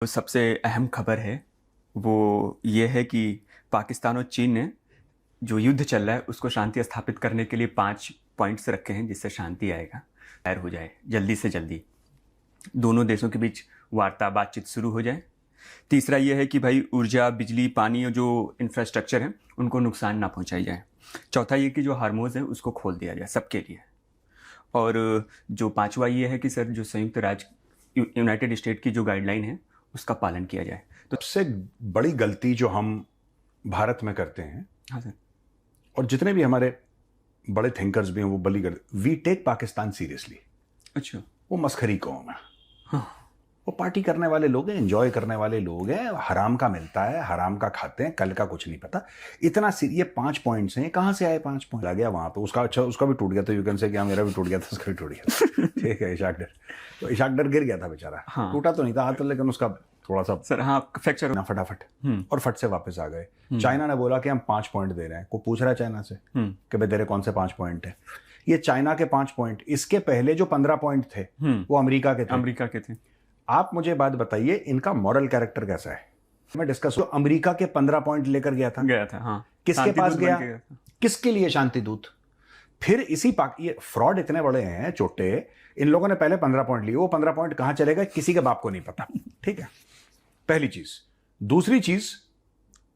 तो सबसे अहम खबर है वो ये है कि पाकिस्तान और चीन ने जो युद्ध चल रहा है उसको शांति स्थापित करने के लिए 5 पॉइंट्स रखे हैं जिससे शांति आएगा, तैयार हो जाए जल्दी से जल्दी, दोनों देशों के बीच वार्ता बातचीत शुरू हो जाए। तीसरा ये है कि भाई ऊर्जा, बिजली, पानी और जो इंफ्रास्ट्रक्चर है उनको नुकसान ना पहुंचाई जाए। चौथा ये कि जो हार्मोज है उसको खोल दिया जाए सबके लिए। और जो पांचवा ये है कि सर जो संयुक्त राज्य यूनाइटेड स्टेट की जो गाइडलाइन है उसका पालन किया जाए। तो सबसे बड़ी गलती जो हम भारत में करते हैं, हाँ सर, और जितने भी हमारे बड़े थिंकर्स भी हैं वो बड़ी गलती, वी टेक पाकिस्तान सीरियसली। अच्छा, वो मस्खरी कौम है। हाँ, वो पार्टी करने वाले लोग हैं, एंजॉय करने वाले लोग हैं, हराम का मिलता है, हराम का खाते हैं, कल का कुछ नहीं पता। इतना ये 5 पॉइंट्स हैं, कहाँ से आए 5 पॉइंट? आ गया वहां पे उसका। अच्छा, उसका भी टूट गया था, यू कैन से, क्या मेरा भी टूट गया था, उसका भी टूट गया। ठीक है, इशाक डर, तो इशाक डर गिर गया था बेचारा। हाँ, टूटा तो नहीं था हाथ, लेकिन उसका थोड़ा सा सर, हाँ, फ्रैक्चर ना फटाफट, और फट से वापस आ गए। चाइना ने बोला कि हम 5 पॉइंट दे रहे हैं। को पूछ रहा है चाइना से कि भाई तेरे कौन से 5 पॉइंट है? ये चाइना के 5 पॉइंट। इसके पहले जो 15 पॉइंट थे वो अमेरिका के थे। आप मुझे बात बताइए, इनका मॉरल कैरेक्टर कैसा है? मैं डिस्कस हूं। अमेरिका के 15 पॉइंट लेकर गया था, हाँ, किसके पास गया? किसके लिए शांति दूत? फिर इसी ये फ्रॉड इतने बड़े हैं छोटे, इन लोगों ने पहले 15 पॉइंट लिए। वो 15 पॉइंट कहां चले गए किसी के बाप को नहीं पता। ठीक है, पहली चीज। दूसरी चीज,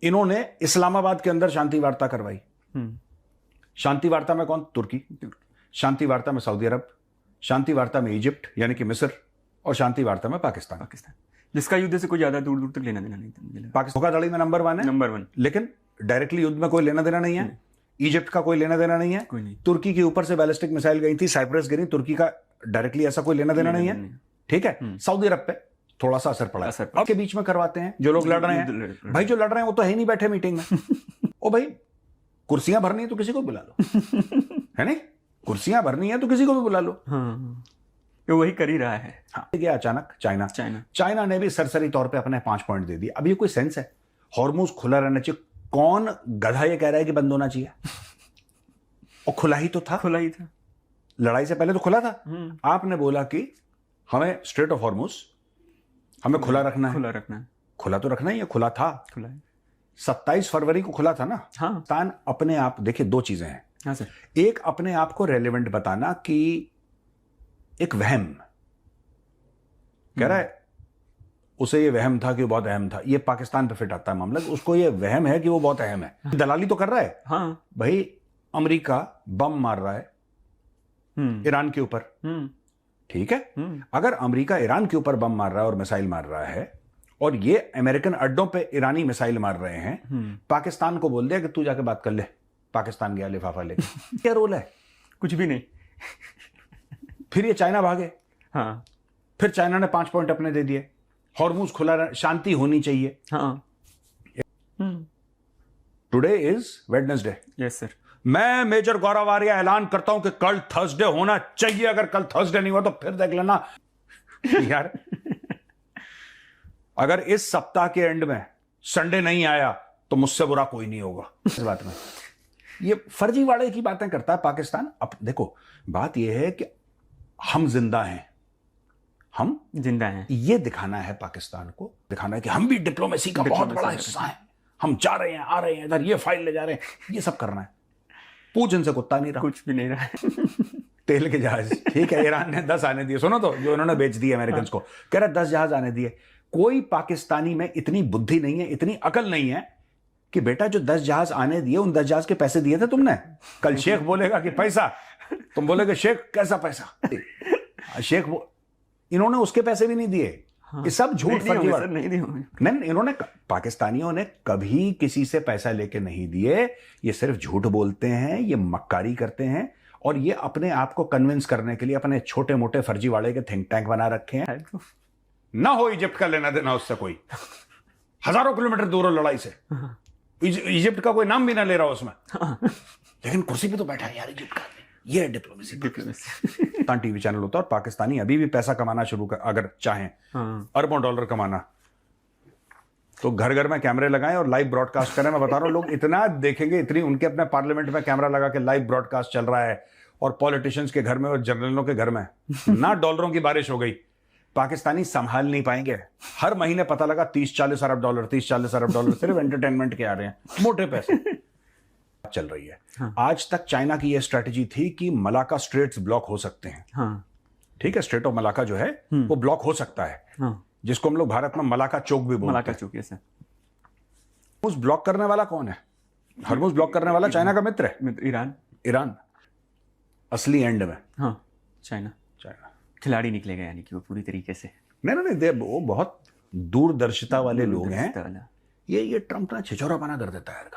इन्होंने इस्लामाबाद के अंदर शांति वार्ता करवाई। शांति वार्ता में कौन? तुर्की। शांति वार्ता में सऊदी अरब। शांति वार्ता में इजिप्ट यानी कि मिस्र। और शांति वार्ता में पाकिस्तान, जिसका युद्ध से कोई ज्यादा दूर दूर तक लेना देना नहीं था। पाकिस्तान धोखाधड़ी में नंबर 1 है, नंबर 1, लेकिन डायरेक्टली युद्ध में कोई लेना देना नहीं है। इजिप्ट का कोई लेना देना नहीं है। कोई नहीं। तुर्की के ऊपर से बैलिस्टिक मिसाइल गई थी, साइप्रस गिरी, तुर्की का डायरेक्टली ऐसा कोई लेना देना नहीं है। ठीक है, सऊदी अरब पे थोड़ा सा असर पड़ा है। अब के बीच में करवाते हैं जो लोग लड़ रहे हैं। भाई जो लड़ रहे हैं वो तो है नहीं बैठे मीटिंग में। ओ भाई, कुर्सियां भरनी है तो किसी को बुला लो, है नहीं? कुर्सियां भरनी है तो किसी को भी बुला लो। तो वही कर ही रहा है। हाँ, गया अचानक चाइना ने भी सरसरी तौर पे अपने 5 पॉइंट दे दिए। अब ये कोई सेंस है? हॉर्मुज खुला रहना चाहिए। कौन गधा ये कह रहा है कि बंद होना चाहिए? और खुला ही तो था, लड़ाई से पहले तो खुला था। आपने बोला कि हमें स्ट्रेट ऑफ हॉर्मुज हमें खुला रखना है। खुला तो रखना ही है, खुला था, खुला है। 27 फरवरी को खुला था ना। हाँ, अपने आप देखिए, 2 चीजें हैं। हाँ सर। एक, अपने आप को रेलेवेंट बताना कि एक वहम कह रहा है, उसे ये वहम था कि वो बहुत अहम था। ये पाकिस्तान पे फिट आता है मामला। उसको ये वहम है कि वो बहुत अहम है। दलाली तो कर रहा है। हाँ भाई, अमेरिका बम मार रहा है ईरान के ऊपर। ठीक है, अगर अमेरिका ईरान के ऊपर बम मार रहा है और मिसाइल मार रहा है, और ये अमेरिकन अड्डों पे ईरानी मिसाइल मार रहे हैं, पाकिस्तान को बोल दिया कि तू जाके बात कर ले। पाकिस्तान गया लिफाफा लेके। क्या रोल है? कुछ भी नहीं। फिर ये चाइना भागे। हाँ, फिर चाइना ने 5 पॉइंट अपने दे दिए। हॉर्मुज खुला रहा, शांति होनी चाहिए। हाँ। Today is Wednesday. Yes sir. मैं मेजर गौरव आर्या ऐलान करता हूं कि कल थर्सडे होना चाहिए। अगर कल थर्सडे नहीं हुआ तो फिर देख लेना यार। अगर इस सप्ताह के एंड में संडे नहीं आया तो मुझसे बुरा कोई नहीं होगा। इस बात में ये फर्जीवाड़े की बातें करता है पाकिस्तान। अब देखो, बात यह है कि हम जिंदा हैं, हम जिंदा हैं। ये दिखाना है पाकिस्तान को, दिखाना है कि हम भी डिप्लोमेसी का बहुत बड़ा हिस्सा है। हम जा रहे हैं, आ रहे हैं, इधर ये फाइल ले जा रहे हैं, ये सब करना है। पूछ इनसे कुत्ता नहीं रहा, कुछ भी नहीं रहा है। तेल के जहाज, ठीक है, ईरान ने 10 आने दिए। सुनो तो, जो उन्होंने बेच दिए अमेरिकन को, कह रहा 10 जहाज आने दिए। कोई पाकिस्तानी में इतनी बुद्धि नहीं है, इतनी अकल नहीं है कि बेटा जो 10 जहाज आने दिए, उन 10 जहाज के पैसे दिए थे तुमने? कल शेख बोलेगा कि पैसा, तुम बोलेगे शेख कैसा पैसा? शेख इन्होंने उसके पैसे भी नहीं दिए। ये सब झूठ फर्जीवाड़ा नहीं। इन्होंने, पाकिस्तानियों ने कभी किसी से पैसा लेके नहीं दिए। ये सिर्फ झूठ बोलते हैं, ये मक्कारी करते हैं, और ये अपने आप को कन्विंस करने के लिए अपने छोटे मोटे फर्जीवाड़े के थिंक टैंक बना रखे हैं। ना हो इजिप्ट का लेना देना उससे कोई, हजारों किलोमीटर दूर हो लड़ाई से। इजिप्ट का कोई नाम भी ना ले रहा उसमें, लेकिन कुर्सी पे तो बैठा है यार इजिप्ट का। ये है डिप्लोमेसी। टीवी चैनल होता है, और पाकिस्तानी अभी भी पैसा कमाना शुरू कर, अगर चाहें अरबों डॉलर कमाना, तो घर घर में कैमरे लगाएं और लाइव ब्रॉडकास्ट करें। मैं बता रहा हूं, लोग इतना देखेंगे, इतनी उनके अपने पार्लियामेंट में कैमरा लगा के लाइव ब्रॉडकास्ट चल रहा है, और पॉलिटिशियंस के घर में और जनरलों के घर में ना डॉलरों की बारिश हो गई। पाकिस्तानी संभाल नहीं पाएंगे। हर महीने पता लगा 30-40 अरब डॉलर, 30-40 अरब डॉलर सिर्फ एंटरटेनमेंट के आ रहे हैं, मोटे पैसे चल रही है। हाँ। आज तक चाइना की यह स्ट्रेटजी थी कि मलाका स्ट्रेट्स ब्लॉक हो सकते हैं। हाँ। ठीक है, स्ट्रेट ऑफ मलाका जो है वो ब्लॉक हो सकता है, हाँ। जिसको हम लोग भारत में मलाका चौक भी बोलते मलाका हैं। चौक, यस सर। हरमुज ब्लॉक करने वाला कौन है? हरमुज ब्लॉक करने वाला चाइना का मित्र है, ईरान। ईरान। असली एंड में हाँ, चाइना। खिलाड़ी निकलेगा यानी कि वो पूरी तरीके से। नहीं, वो बहुत दूरदर्शिता वाले लोग हैं। वाला। ये ट्रम्प ना छिछोरापना कर देता है यार,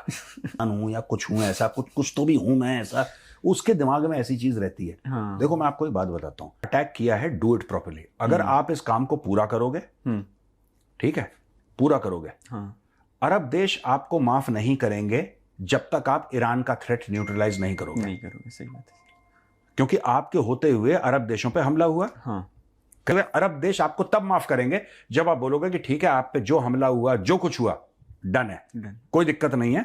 हूं या कुछ हूं, ऐसा कुछ तो भी हूं मैं, ऐसा उसके दिमाग में ऐसी चीज रहती है। हाँ। देखो मैं आपको एक बात बताता हूँ, अटैक किया है, डू इट प्रॉपर्ली। अगर आप इस काम को पूरा करोगे, ठीक है, पूरा करोगे, हाँ। अरब देश आपको माफ नहीं करेंगे जब तक आप ईरान का थ्रेट न्यूट्रलाइज नहीं करोगे। सही बात है। क्योंकि आपके होते हुए अरब देशों पे हमला हुआ। हाँ। अरब देश आपको तब माफ करेंगे जब आप बोलोगे कि ठीक है, आप पे जो हमला हुआ, जो कुछ हुआ, डन है, कोई दिक्कत नहीं है।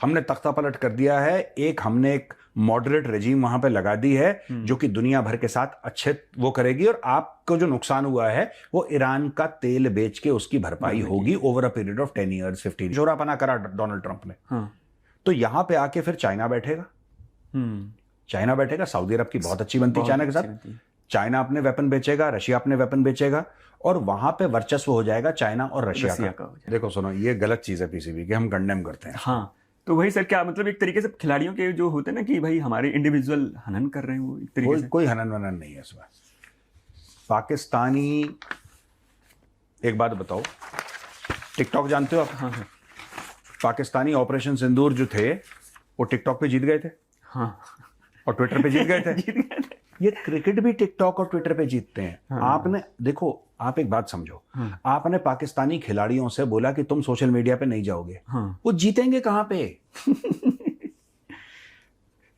हमने तख्ता पलट कर दिया है, हमने एक मॉडरेट रेजिम वहां पे लगा दी है जो कि दुनिया भर के साथ अच्छे वो करेगी, और आपको जो नुकसान हुआ है वो ईरान का तेल बेच के उसकी भरपाई होगी over a period of 10 years 15 जोरापना करा डोनाल्ड ट्रंप ने। तो यहां पे आके फिर चाइना बैठेगा, चाइना बैठेगा, सऊदी अरब की बहुत अच्छी बनती है चाइना के साथ, चाइना अपने वेपन बेचेगा, रशिया अपने वेपन बेचेगा, और वहां पे वर्चस्व हो जाएगा चाइना और रशिया का। देखो सुनो, ये गलत चीज है पीसीबी की, हम कंडेम करते हैं। हाँ, तो वही सर, क्या मतलब एक तरीके से खिलाड़ियों के जो होते हैं ना कि भाई हमारे इंडिविजुअल हनन कर रहे हैं, वो एक तरीके से कोई हनन वनन नहीं है इसमें। पाकिस्तानी, एक बात बताओ, टिकटॉक जानते हो आप? हाँ सर। पाकिस्तानी ऑपरेशन सिंदूर जो थे वो टिकटॉक पे जीत गए थे। हाँ। और ट्विटर पे जीत गए थे। ये क्रिकेट भी टिकटॉक और ट्विटर पे जीतते हैं। हाँ। आपने देखो, आप एक बात समझो, आपने पाकिस्तानी खिलाड़ियों से बोला कि तुम सोशल मीडिया पे नहीं जाओगे, हाँ। वो जीतेंगे कहां पे?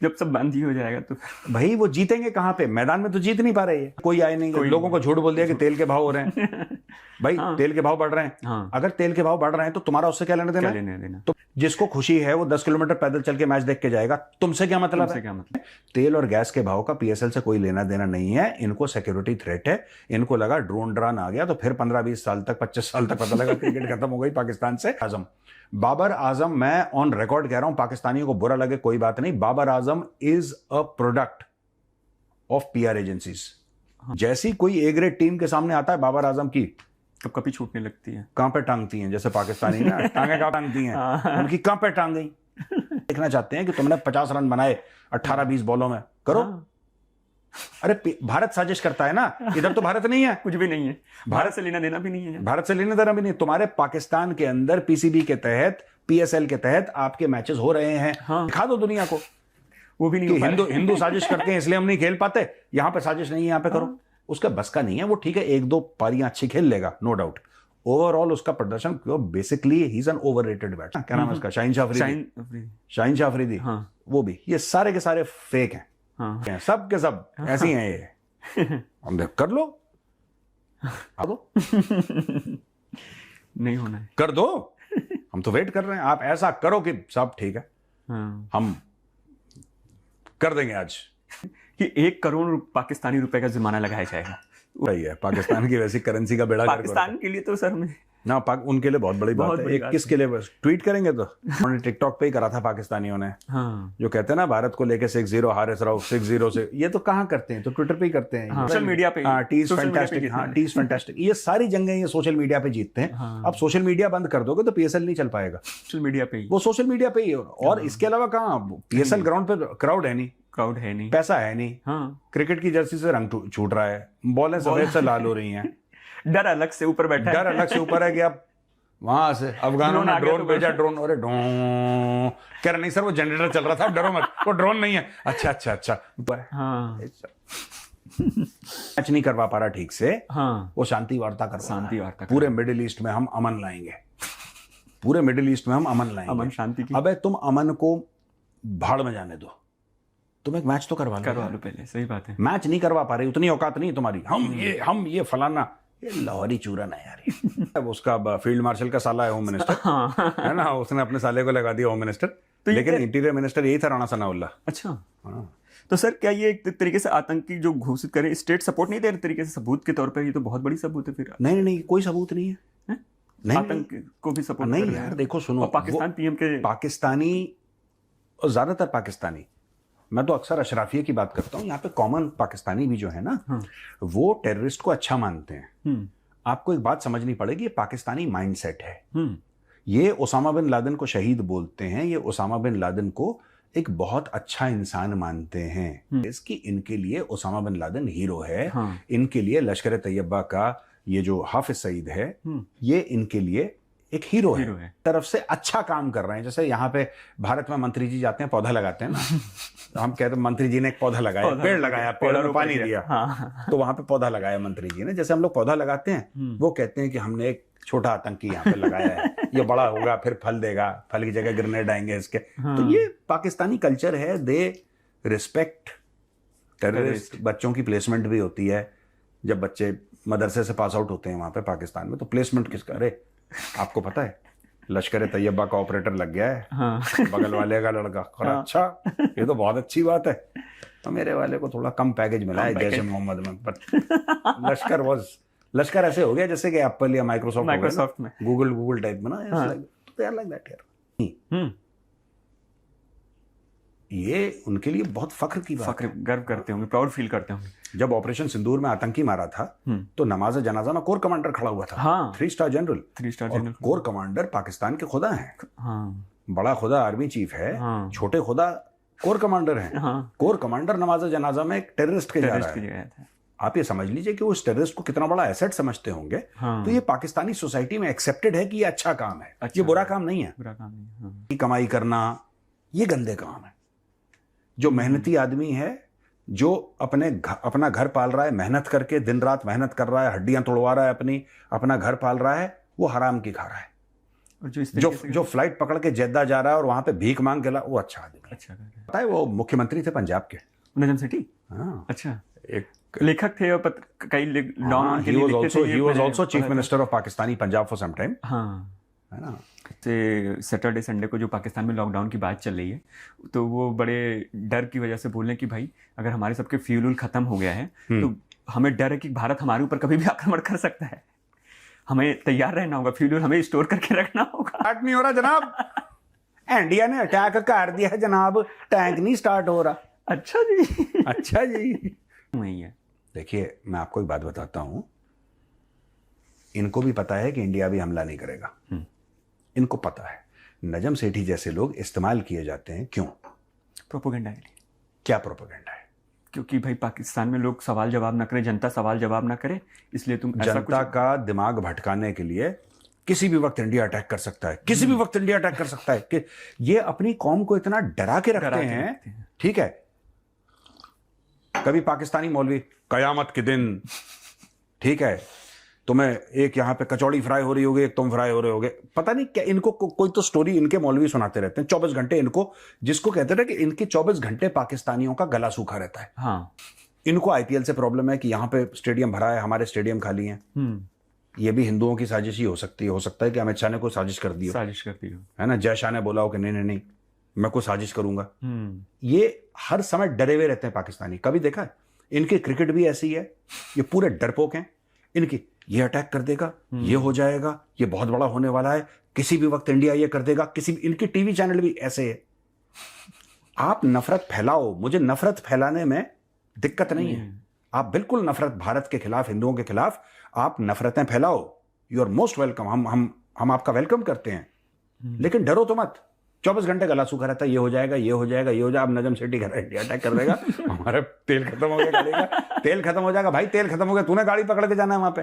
जब सब बंद ही हो जाएगा तो भाई वो जीतेंगे कहां पे? मैदान में तो जीत नहीं पा रहे हैं। कोई आए नहीं, लोगों को झूठ बोल दिया कि तेल के भाव हो रहे हैं। भाई हाँ। तेल के भाव बढ़ रहे हैं। हाँ। अगर तेल के भाव बढ़ रहे हैं तो तुम्हारा उससे क्या लेना देना? क्या लेना देना? तो जिसको खुशी है वो 10 किलोमीटर पैदल चल के मैच देख के जाएगा, तुमसे क्या मतलब तुमसे है? क्या मतलब? तेल और गैस के भाव का पीएसएल से कोई लेना देना नहीं है। इनको सिक्योरिटी थ्रेट है, इनको लगा ड्रोन ड्रान आ गया तो फिर 15-20 साल तक, 25 साल तक पता लगा क्रिकेट खत्म हो गई पाकिस्तान से। आजम, बाबर आजम, मैं ऑन रिकॉर्ड कह रहा हूं, पाकिस्तानियों को बुरा लगे कोई बात नहीं, Babar Azam is a product of P R agencies. जैसी कोई ए ग्रेड टीम के सामने आता है बाबर आजम की, तो कभी छूटने लगती है। कहां पे टांगती हैं, जैसे पाकिस्तानी ना टांगे कहां टांगती हैं, उनकी कहां पे टांग गई। देखना चाहते हैं कि तुमने 50 रन बनाए 18-20 बॉलों में, करो। अरे भारत साजिश करता है ना, इधर तो भारत नहीं है, कुछ भी नहीं है, भारत से लेना देना भी नहीं है, भारत से लेना देना भी नहीं। तुम्हारे पाकिस्तान के अंदर पीसीबी के तहत, पीएसएल के तहत आपके मैचेस हो रहे हैं। हाँ। दिखा दो दुनिया को, वो भी नहीं हो पा रहा। हिंदू साजिश करते हैं इसलिए हम नहीं खेल पाते, यहां पे साजिश नहीं है, यहां पे करो। उसका बस का नहीं है वो, ठीक है 1-2 पारियां अच्छी खेल लेगा, नो डाउट। ओवरऑल उसका प्रदर्शन, basically he is an overrated batsman. क्या नाम है उसका? शाहीन शाह अफरीदी। हाँ। वो भी, ये सारे के सारे फेक हैं। हाँ। सब के सब ऐसे ही हैं ये। हम देख कर लो, आ दो, नहीं होना है, कर दो, हम तो वेट कर रहे हैं। आप ऐसा करो कि सब ठीक है, हम कर देंगे आज कि 1 करोड़ पाकिस्तानी रुपए का जुर्माना लगाया जाएगा। सही है, पाकिस्तान की वैसी करेंसी का बेड़ा पाकिस्तान के लिए तो सर में ना, उनके लिए बहुत बड़ी बात है। किसके लिए? बस ट्वीट करेंगे तो उन्होंने टिकटॉक पे ही करा था पाकिस्तानियों ने। हाँ। जो कहते हैं ना भारत को लेके 6-0 हारे रहो 6-0 से, ये तो कहाँ करते हैं, तो ट्विटर पे ही करते हैं, सोशल मीडिया पे। हाँ, टीज फैंटास्टिक, हाँ टीज फैंटास्टिक, ये सारी जंगें ये सोशल मीडिया पे जीतते हैं। हाँ। अब सोशल मीडिया बंद कर दोगे तो पीएसएल नहीं चल पाएगा, सोशल मीडिया पे ही, वो सोशल मीडिया पे ही। और इसके अलावा कहाँ पीएसएल ग्राउंड पे क्राउड है नहीं, क्राउड है नहीं, पैसा है नहीं। हाँ। क्रिकेट की जर्सी से रंग छूट रहा है, बॉलें सफेद से लाल हो रही हैं, डर अलग से ऊपर बैठा है, डर अलग से ऊपर है कि अब वहां से अफगानों ने ड्रोन भेजा, ड्रोन, अरे ड्रोन कह रहे नहीं सर वो जनरेटर चल रहा था, डरो मत, वो ड्रोन नहीं है। अच्छा हाँ। मैच नहीं करवा पा रहा ठीक से, हाँ। वो शांति वार्ता कर, शांति वार्ता पूरे मिडिल ईस्ट में हम अमन लाएंगे, पूरे मिडिल ईस्ट में हम अमन लाएंगे, अमन शांति की। अबे तुम अमन को भाड़ में जाने दो, तुम एक मैच तो करवा लो पहले। सही बात है, मैच नहीं करवा पा रही, उतनी औकात नहीं तुम्हारी। हम ये फलाना, ये लाहौरी चूरन है यार। अब उसका फील्ड मार्शल का साला है होम मिनिस्टर, है ना, उसने अपने साले को लगा दिया होम मिनिस्टर, लेकिन इंटीरियर मिनिस्टर यही था राणा सनाउल्लाह। अच्छा। हाँ। तो सर क्या ये एक तरीके से आतंकी जो घोषित करें, स्टेट सपोर्ट नहीं दे रहे तरीके से सबूत के तौर पर? ये तो बहुत बड़ी सबूत है फिर। नहीं नहीं नहीं, कोई सबूत नहीं है। हैं? नहीं आतंक को भी सपोर्ट नहीं कर रहे यार, हैं। देखो सुनो, और पाकिस्तान पीएम के पाकिस्तानी और ज्यादातर पाकिस्तानी, मैं तो अक्सर अशराफिया की बात करता हूँ, यहाँ पे कॉमन पाकिस्तानी भी जो है ना, वो टेररिस्ट को अच्छा मानते हैं। आपको एक बात समझनी पड़ेगी, ये पाकिस्तानी माइंडसेट है। ये ओसामा बिन लादेन को शहीद बोलते हैं, ये ओसामा बिन लादेन को एक बहुत अच्छा इंसान मानते हैं। इसकी इनके लिए ओसामा बिन लादेन हीरो है। इनके लिए लश्कर तैयबा का ये जो हाफिज सईद है, ये इनके लिए एक हीरो है। तरफ से अच्छा काम कर रहे हैं। जैसे यहाँ पे भारत में मंत्री जी जाते हैं, पौधा लगाते हैं ना, हम कहते हैं मंत्री जी ने एक पौधा लगाया, पेड़ लगाया, पेड़ में पानी दिया, तो वहां पे पौधा लगाया मंत्री जी ने। जैसे हम लोग पौधा लगाते हैं, वो कहते हैं कि हमने एक छोटा आतंकी यहाँ पे लगाया है, ये बड़ा होगा, फिर फल देगा, फल की जगह ग्रेनेड आएंगे इसके। तो ये पाकिस्तानी कल्चर है, दे रिस्पेक्ट टेररिस्ट। बच्चों की प्लेसमेंट भी होती है। जब बच्चे मदरसे से पास आउट होते हैं वहां पे पाकिस्तान में, तो प्लेसमेंट किसका? अरे आपको पता है लश्कर तैयबा का ऑपरेटर लग गया है, बगल वाले का लड़का। अच्छा, ये तो बहुत अच्छी बात है। तो मेरे वाले को थोड़ा कम पैकेज मिला है जैसे मोहम्मद में, पर लश्कर ऐसे हो गया जैसे कि एप्पल या माइक्रोसॉफ्ट में गूगल टाइप में ना। ये उनके लिए बहुत फख्र की बात है। गर्व करते होंगे, प्राउड फील करते होंगे। जब ऑपरेशन सिंदूर में आतंकी मारा था, तो नमाज जनाजा में कोर कमांडर खड़ा हुआ था। 3 star general. Core commander Pakistan के खुदा हैं। बड़ा खुदा आर्मी चीफ है, छोटे खुदा कोर कमांडर हैं। कोर कमांडर नमाज जनाजा में एक टेररिस्ट के जा रहा है। आप ये समझ लीजिए कि उस टेररिस्ट को कितना बड़ा एसेट समझते होंगे। तो ये पाकिस्तानी सोसाइटी में एक्सेप्टेड है कि ये अच्छा काम है, ये बुरा काम नहीं है। कमाई करना ये गंदे काम है। जो मेहनती आदमी है, जो अपना घर पाल रहा है, मेहनत करके दिन रात मेहनत कर रहा है, हड्डियां तोड़वा रहा है, अपना घर पाल रहा है, वो हराम की खा रहा है। और जो फ्लाइट पकड़ के जेद्दा जा रहा है और वहां पे भीख मांग के ला, वो अच्छा आदमी। अच्छा पता है, वो मुख्यमंत्री थे पंजाब के, नजम सेठी। अच्छा, एक लेखक थे और कई he was also chief minister of Pakistani Punjab for some time। है ना। सैटरडे संडे को जो पाकिस्तान में लॉकडाउन की बात चल रही है, तो वो बड़े डर की वजह से बोल रहे हैं कि भाई अगर हमारे सबके फ्यूल खत्म हो गया है, तो हमें डर है कि भारत हमारे ऊपर कभी भी आक्रमण कर सकता है। हमें तैयार रहना होगा, फ्यूल हमें स्टोर करके रखना होगा। स्टार्ट नहीं हो रहा जनाब, इंडिया ने अटैक कर दिया है जनाब, टैंक नहीं स्टार्ट हो रहा। अच्छा जी, अच्छा जी। वही है। देखिए, मैं आपको एक बात बताता हूं, इनको भी पता है कि इंडिया भी हमला नहीं करेगा। इनको पता है। नजम सेठी जैसे लोग इस्तेमाल किए जाते हैं। क्यों? प्रोपेगेंडा के लिए। क्या प्रोपेगेंडा है? क्योंकि भाई पाकिस्तान में लोग सवाल जवाब ना करें, जनता सवाल जवाब ना करे, इसलिए तुम जनता का दिमाग भटकाने के लिए किसी भी वक्त इंडिया अटैक कर सकता है, किसी भी वक्त इंडिया अटैक कर सकता है। कि ये अपनी कौम को इतना डरा के रखते हैं। ठीक है, कभी पाकिस्तानी मौलवी कयामत के दिन, ठीक है, तुम्हें एक यहाँ पे कचौड़ी फ्राई हो रही होगी, एक तुम फ्राई हो रहे होगे, पता नहीं क्या इनको कोई तो स्टोरी इनके मौलवी सुनाते रहते हैं 24 घंटे इनको, जिसको कहते हैं कि इनके 24 घंटे पाकिस्तानियों का गला सूखा रहता है। इनको आईपीएल से प्रॉब्लम है कि यहाँ पे स्टेडियम भरा है, हमारे स्टेडियम खाली है। ये भी हिंदुओं की साजिश ही हो सकती है। हो सकता है कि अमित शाह ने कोई साजिश कर दी हो, है ना, जय शाह ने बोला हो कि नहीं नहीं नहीं मैं कोई साजिश करूंगा। ये हर समय डरे हुए रहते हैं पाकिस्तानी। कभी देखा है? इनकी क्रिकेट भी ऐसी है, ये पूरे डरपोक हैं। इनकी ये अटैक कर देगा, ये हो जाएगा, ये बहुत बड़ा होने वाला है, किसी भी वक्त इंडिया ये कर देगा, इनकी टीवी चैनल भी ऐसे है। आप नफरत फैलाओ, मुझे नफरत फैलाने में दिक्कत नहीं है। आप बिल्कुल नफरत भारत के खिलाफ, हिंदुओं के खिलाफ आप नफरतें फैलाओ, यू आर मोस्ट वेलकम। हम आपका वेलकम करते हैं, लेकिन डरो तो मत। 24 घंटे गला सूखा रहता है, ये हो जाएगा, ये हो जाएगा, ये हो जाएगा। अब नजम सेठी घर इंडिया अटैक कर देगा, हमारा तेल खत्म हो गया गाड़ी का, तेल खत्म हो जाएगा। भाई तेल खत्म हो गया, तूने गाड़ी पकड़ के जाना है वहां पे।